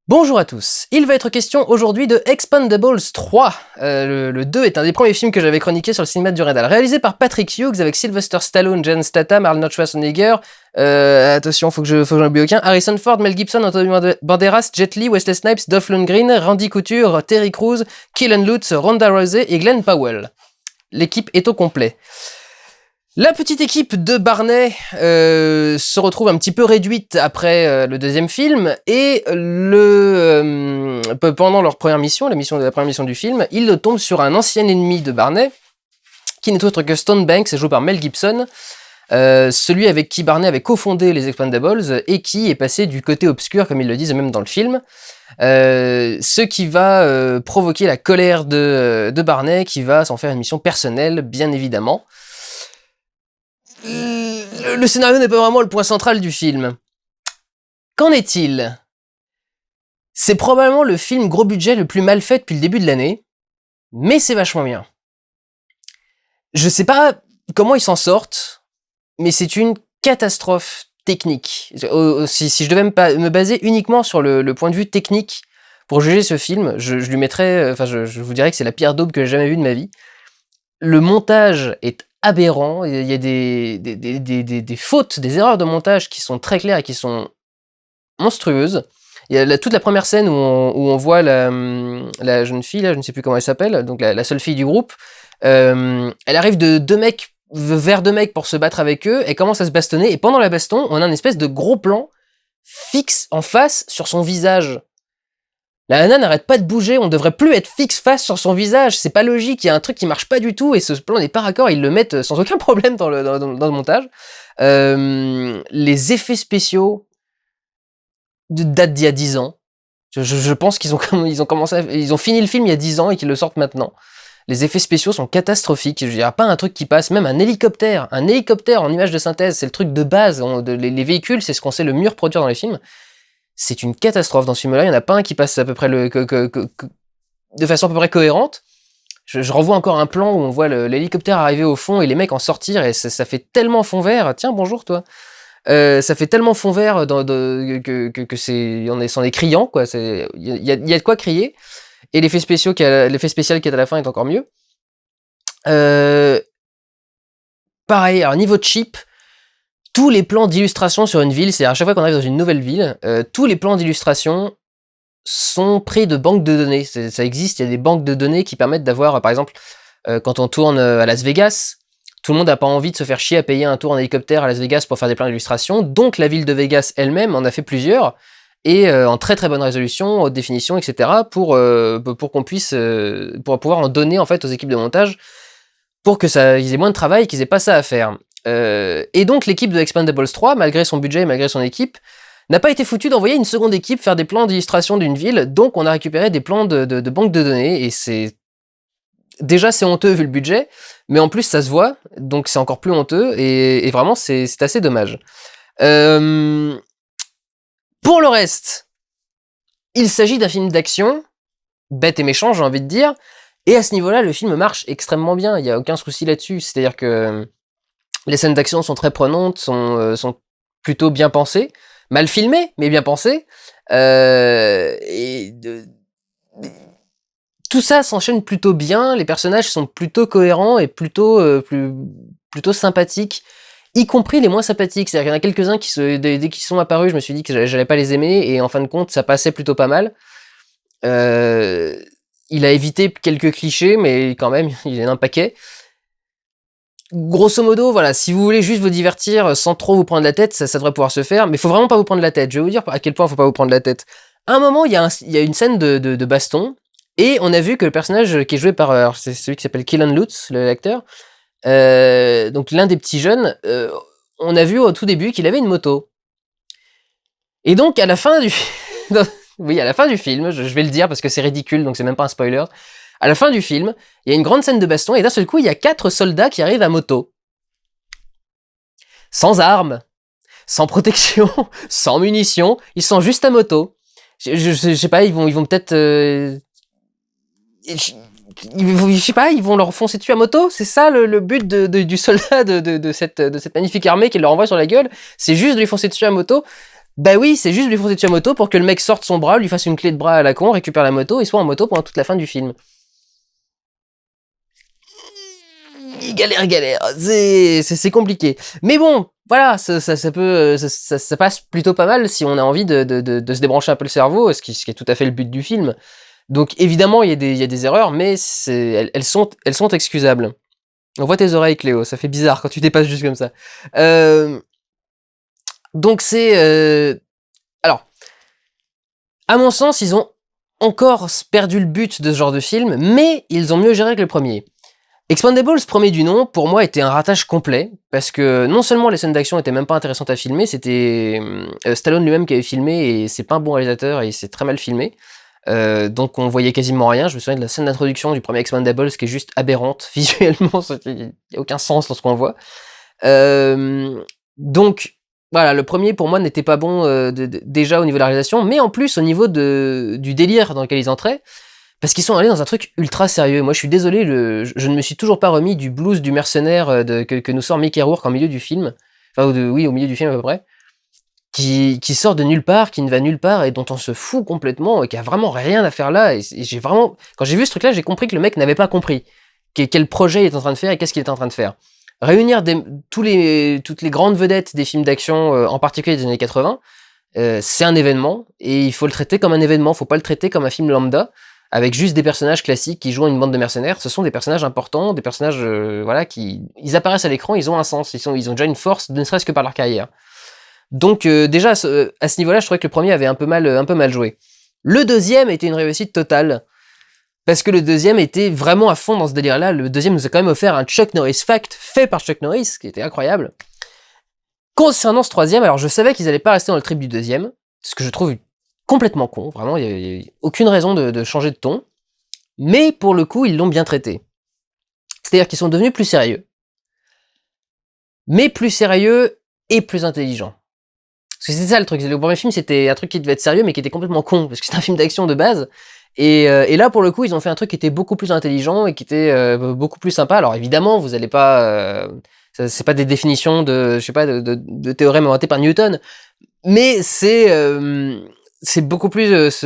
Bonjour à tous, il va être question aujourd'hui de Expendables 3. Le 2 est un des premiers films que j'avais chroniqué sur le cinéma du Rédal, réalisé par Patrick Hughes avec Sylvester Stallone, Jason Statham, Arnold Schwarzenegger, attention, faut que j'en oublie aucun, Harrison Ford, Mel Gibson, Antonio Banderas, Jet Li, Wesley Snipes, Dolph Lundgren, Randy Couture, Terry Crews, Keelan Lutz, Ronda Rousey et Glenn Powell. L'équipe est au complet. La petite équipe de Barney se retrouve un petit peu réduite après le deuxième film et pendant leur première mission, la première mission du film, ils tombent sur un ancien ennemi de Barney qui n'est autre que Stone Banks, joué par Mel Gibson, celui avec qui Barney avait cofondé les Expendables et qui est passé du côté obscur, comme ils le disent même dans le film. Ce qui va provoquer la colère de Barney, qui va s'en faire une mission personnelle, bien évidemment. Le scénario n'est pas vraiment le point central du film. Qu'en est-il ? C'est probablement le film gros budget le plus mal fait depuis le début de l'année, mais c'est vachement bien. Je sais pas comment ils s'en sortent, mais c'est une catastrophe technique. Si je devais me baser uniquement sur le point de vue technique pour juger ce film, je lui mettrais, je vous dirais que c'est la pire daube que j'ai jamais vue de ma vie. Le montage est aberrant, il y a des fautes, des erreurs de montage qui sont très claires et qui sont monstrueuses. Il y a toute la première scène où on voit la jeune fille, là, je ne sais plus comment elle s'appelle, donc la seule fille du groupe, elle arrive vers deux mecs pour se battre avec eux, elle commence à se bastonner, et pendant la baston, on a une espèce de gros plan fixe en face sur son visage. La nana n'arrête pas de bouger, on devrait plus être fixe face sur son visage, c'est pas logique, il y a un truc qui marche pas du tout, et ce plan n'est pas raccord, ils le mettent sans aucun problème dans le montage. Les effets spéciaux datent d'il y a 10 ans. Je pense qu'ils ont fini le film il y a 10 ans et qu'ils le sortent maintenant. Les effets spéciaux sont catastrophiques, il n'y a pas un truc qui passe, même un hélicoptère en image de synthèse, c'est le truc de base, les véhicules, c'est ce qu'on sait le mieux reproduire dans les films. C'est une catastrophe dans ce film-là, il n'y en a pas un qui passe à peu près de façon à peu près cohérente. Je revois encore un plan où on voit l'hélicoptère arriver au fond et les mecs en sortir, et ça fait tellement fond vert. Tiens, bonjour toi. Ça fait tellement fond vert que c'en est criant, quoi. Il y a de quoi crier. Et l'effet spécial qui est à la fin est encore mieux. Pareil, alors niveau cheap, tous les plans d'illustration sur une ville, c'est à chaque fois qu'on arrive dans une nouvelle ville, tous les plans d'illustration sont pris de banques de données. Ça existe, il y a des banques de données qui permettent d'avoir, par exemple, quand on tourne à Las Vegas, tout le monde n'a pas envie de se faire chier à payer un tour en hélicoptère à Las Vegas pour faire des plans d'illustration, donc la ville de Vegas elle-même en a fait plusieurs, et en très très bonne résolution, haute définition, etc., pour qu'on puisse, pour pouvoir en donner en fait aux équipes de montage, pour que ils aient moins de travail, qu'ils aient pas ça à faire. Et donc l'équipe de Expendables 3, malgré son budget et malgré son équipe, n'a pas été foutu d'envoyer une seconde équipe faire des plans d'illustration d'une ville, donc on a récupéré des plans de banque de données, et c'est honteux vu le budget, mais en plus ça se voit, donc c'est encore plus honteux, et vraiment c'est assez dommage. Pour le reste, il s'agit d'un film d'action, bête et méchant j'ai envie de dire, et à ce niveau-là le film marche extrêmement bien, il n'y a aucun souci là-dessus, c'est-à-dire que les scènes d'action sont très prenantes, sont plutôt bien pensées, mal filmées, mais bien pensées, tout ça s'enchaîne plutôt bien, les personnages sont plutôt cohérents et plutôt sympathiques, y compris les moins sympathiques, c'est-à-dire qu'il y en a quelques-uns dès qu'ils sont apparus, je me suis dit que j'allais pas les aimer, et en fin de compte, ça passait plutôt pas mal. Il a évité quelques clichés, mais quand même, il y en a un paquet. Grosso modo, voilà, si vous voulez juste vous divertir sans trop vous prendre la tête, ça devrait pouvoir se faire, mais faut vraiment pas vous prendre la tête. Je vais vous dire à quel point faut pas vous prendre la tête. À un moment, il y a une scène de baston, et on a vu que le personnage qui est joué par, c'est celui qui s'appelle Keelan Lutz, l'acteur, donc l'un des petits jeunes, on a vu au tout début qu'il avait une moto. Et donc à la fin du oui, à la fin du film, je vais le dire parce que c'est ridicule, donc c'est même pas un spoiler. À la fin du film, il y a une grande scène de baston, et d'un seul coup, il y a 4 soldats qui arrivent à moto. Sans armes, sans protection, sans munitions, ils sont juste à moto. Je sais pas, ils vont peut-être... je sais pas, ils vont leur foncer dessus à moto. C'est ça le but du soldat de cette magnifique armée qui leur envoie sur la gueule. C'est juste de lui foncer dessus à moto. Bah oui, c'est juste lui foncer dessus à moto pour que le mec sorte son bras, lui fasse une clé de bras à la con, récupère la moto et soit en moto pendant toute la fin du film. Galère, c'est compliqué. Mais bon, voilà, ça peut, ça passe plutôt pas mal si on a envie de se débrancher un peu le cerveau, ce qui est tout à fait le but du film. Donc évidemment, il y a des erreurs, mais elles sont excusables. On voit tes oreilles, Cléo, ça fait bizarre quand tu dépasses juste comme ça. Donc alors, à mon sens, ils ont encore perdu le but de ce genre de film, mais ils ont mieux géré que le premier. Expendables, premier du nom, pour moi était un ratage complet, parce que non seulement les scènes d'action étaient même pas intéressantes à filmer, c'était Stallone lui-même qui avait filmé, et c'est pas un bon réalisateur, et c'est très mal filmé. Donc on voyait quasiment rien. Je me souviens de la scène d'introduction du premier Expendables qui est juste aberrante visuellement, il n'y a aucun sens dans ce qu'on voit. Donc voilà, le premier pour moi n'était pas bon déjà au niveau de la réalisation, mais en plus au niveau du délire dans lequel ils entraient, parce qu'ils sont allés dans un truc ultra sérieux. Moi je suis désolé, je ne me suis toujours pas remis du blues du mercenaire que nous sort Mickey Rourke en milieu du film, enfin oui, au milieu du film à peu près, qui sort de nulle part, qui ne va nulle part et dont on se fout complètement et qui a vraiment rien à faire là. Et j'ai vraiment, quand j'ai vu ce truc-là, j'ai compris que le mec n'avait pas compris quel projet il est en train de faire et qu'est-ce qu'il est en train de faire. Réunir toutes les grandes vedettes des films d'action, en particulier des années 80, c'est un événement et il faut le traiter comme un événement. Faut pas le traiter comme un film lambda avec juste des personnages classiques qui jouent à une bande de mercenaires. Ce sont des personnages importants, des personnages voilà ils apparaissent à l'écran, ils ont un sens, ils ont déjà une force, ne serait-ce que par leur carrière. Donc déjà à ce niveau-là, je trouvais que le premier avait un peu mal joué. Le deuxième était une réussite totale parce que le deuxième était vraiment à fond dans ce délire-là. Le deuxième nous a quand même offert un Chuck Norris fact fait par Chuck Norris, qui était incroyable. Concernant ce troisième, alors je savais qu'ils allaient pas rester dans le trip du deuxième, ce que je trouve complètement con. Vraiment, il y a aucune raison de changer de ton. Mais pour le coup, ils l'ont bien traité. C'est-à-dire qu'ils sont devenus plus sérieux. Mais plus sérieux et plus intelligents. Parce que c'était ça le truc. Le premier film, c'était un truc qui devait être sérieux, mais qui était complètement con, parce que c'était un film d'action de base. Et là, pour le coup, ils ont fait un truc qui était beaucoup plus intelligent et qui était beaucoup plus sympa. Alors évidemment, vous allez pas, c'est pas des définitions de, je sais pas, de théorèmes inventés par Newton, mais c'est beaucoup plus,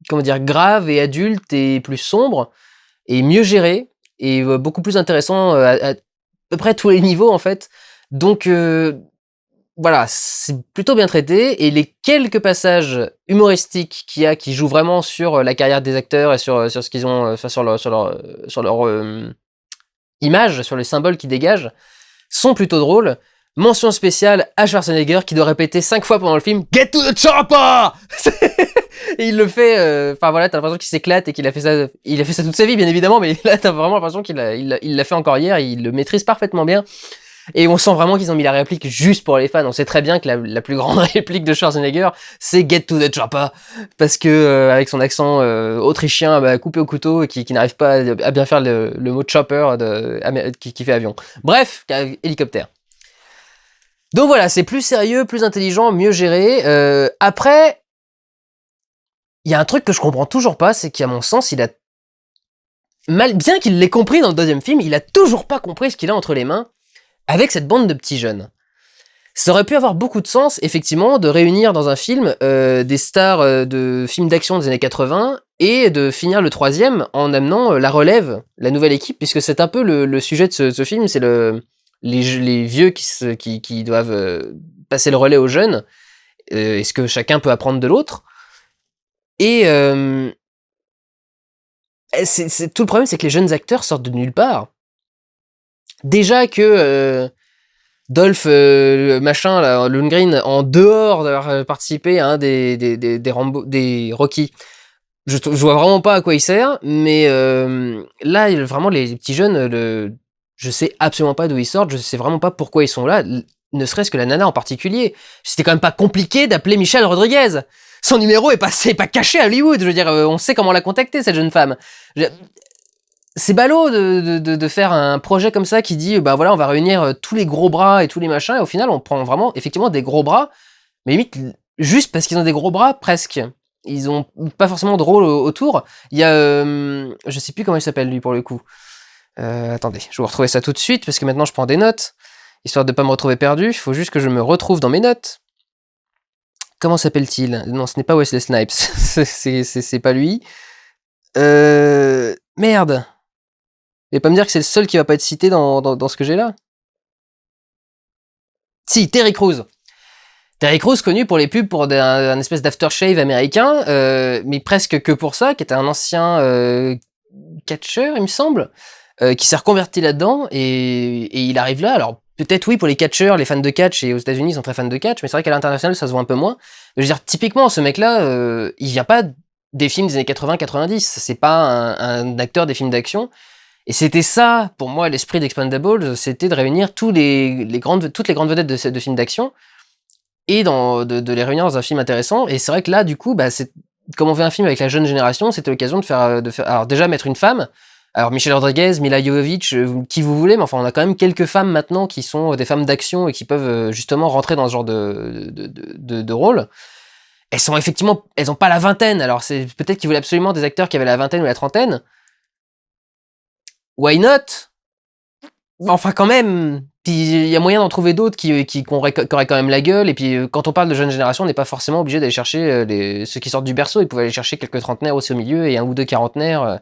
comment dire, grave et adulte et plus sombre et mieux géré et beaucoup plus intéressant à peu près tous les niveaux en fait. Donc voilà, c'est plutôt bien traité, et les quelques passages humoristiques qu'il y a qui jouent vraiment sur la carrière des acteurs et sur ce qu'ils ont, enfin sur leur image, sur les symboles qu'ils dégagent, sont plutôt drôles. Mention spéciale à Schwarzenegger qui doit répéter 5 fois pendant le film Get to the chopper. Et il le fait, enfin voilà, t'as l'impression qu'il s'éclate et qu'il a fait ça toute sa vie bien évidemment, mais là t'as vraiment l'impression qu'il l'a fait encore hier, il le maîtrise parfaitement bien. Et on sent vraiment qu'ils ont mis la réplique juste pour les fans. On sait très bien que la plus grande réplique de Schwarzenegger, c'est Get to the chopper, parce que avec son accent autrichien coupé au couteau et qui n'arrive pas à bien faire le mot chopper qui fait avion. Bref, hélicoptère. Donc voilà, c'est plus sérieux, plus intelligent, mieux géré. Après, il y a un truc que je comprends toujours pas, c'est qu'à mon sens, bien qu'il l'ait compris dans le deuxième film, il a toujours pas compris ce qu'il a entre les mains avec cette bande de petits jeunes. Ça aurait pu avoir beaucoup de sens, effectivement, de réunir dans un film des stars de films d'action des années 80 et de finir le troisième en amenant la relève, la nouvelle équipe, puisque c'est un peu le sujet de ce film, c'est les vieux qui doivent passer le relais aux jeunes, et ce que chacun peut apprendre de l'autre. Et tout le problème, c'est que les jeunes acteurs sortent de nulle part. Déjà que Dolph machin là, Lundgren, en dehors d'avoir participé à un des Rocky, je vois vraiment pas à quoi il sert, mais là vraiment les petits jeunes, je sais absolument pas d'où ils sortent, je sais vraiment pas pourquoi ils sont là, ne serait-ce que la nana en particulier. C'était quand même pas compliqué d'appeler Michelle Rodriguez. Son numéro est pas caché à Hollywood, je veux dire, on sait comment la contacter cette jeune femme. C'est ballot de faire un projet comme ça qui dit bah voilà, on va réunir tous les gros bras et tous les machins, et au final on prend vraiment effectivement des gros bras, mais limite juste parce qu'ils ont des gros bras presque. Ils ont pas forcément de rôle autour. Il y a je sais plus comment il s'appelle lui pour le coup. Attendez, je vais vous retrouver ça tout de suite parce que maintenant je prends des notes histoire de pas me retrouver perdu. Il faut juste que je me retrouve dans mes notes. comment s'appelle-t-il? Non, ce n'est pas Wesley Snipes. C'est pas lui. Merde. Et pas me dire que c'est le seul qui va pas être cité dans ce que j'ai là. Si, Terry Crews. Terry Crews, connu pour les pubs pour un espèce d'aftershave américain, mais presque que pour ça, qui était un ancien catcheur, il me semble, qui s'est reconverti là-dedans, et il arrive là. Alors, peut-être oui, pour les catcheurs, les fans de catch, et aux États-Unis, ils sont très fans de catch, mais c'est vrai qu'à l'international, ça se voit un peu moins. Je veux dire, typiquement, ce mec-là, il vient pas des films des années 80-90, c'est pas un acteur des films d'action. Et c'était ça, pour moi, l'esprit d'Expendables, c'était de réunir toutes les grandes vedettes de films d'action, et de les réunir dans un film intéressant. Et c'est vrai que là, du coup, bah, comme on fait un film avec la jeune génération, c'était l'occasion de faire, alors déjà mettre une femme. Alors Michelle Rodriguez, Mila Jovovich, qui vous voulez, mais enfin on a quand même quelques femmes maintenant qui sont des femmes d'action et qui peuvent justement rentrer dans ce genre de rôle. Elles sont effectivement, elles ont pas la vingtaine. Alors c'est peut-être qu'ils voulaient absolument des acteurs qui avaient la vingtaine ou la trentaine. Why not? Enfin quand même. Puis il y a moyen d'en trouver d'autres qui auraient quand même la gueule. Et puis quand on parle de jeune génération, on n'est pas forcément obligé d'aller chercher ceux qui sortent du berceau. Ils pouvaient aller chercher quelques trentenaires aussi au milieu et un ou deux quarantenaires.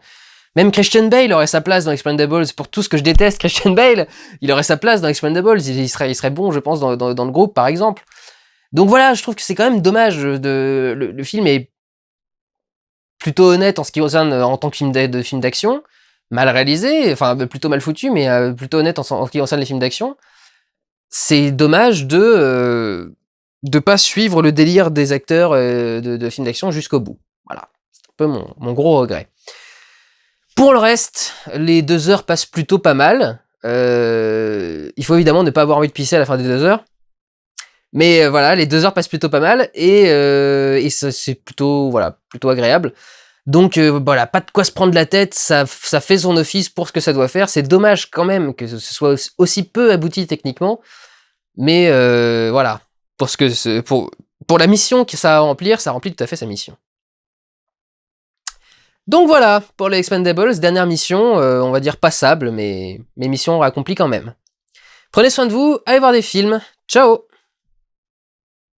Même Christian Bale aurait sa place dans Expendables. Pour tout ce que je déteste, Christian Bale, il aurait sa place dans Expendables. Il serait bon, je pense, dans le groupe, par exemple. Donc voilà, je trouve que c'est quand même dommage. Le film est plutôt honnête en ce qui concerne en tant que film d'action. Mal réalisé, enfin plutôt mal foutu, mais plutôt honnête en ce qui concerne les films d'action. C'est dommage de pas suivre le délire des acteurs de films d'action jusqu'au bout. Voilà, c'est un peu mon gros regret. Pour le reste, les 2 heures passent plutôt pas mal. Il faut évidemment ne pas avoir envie de pisser à la fin des 2 heures. Mais voilà, les 2 heures passent plutôt pas mal et c'est plutôt agréable. Donc voilà, pas de quoi se prendre la tête, ça fait son office pour ce que ça doit faire. C'est dommage quand même que ce soit aussi peu abouti techniquement, mais voilà, pour la mission que ça a à remplir, ça remplit tout à fait sa mission. Donc voilà, pour les Expendables, dernière mission, on va dire passable, mais mission accomplie quand même. Prenez soin de vous, allez voir des films, ciao!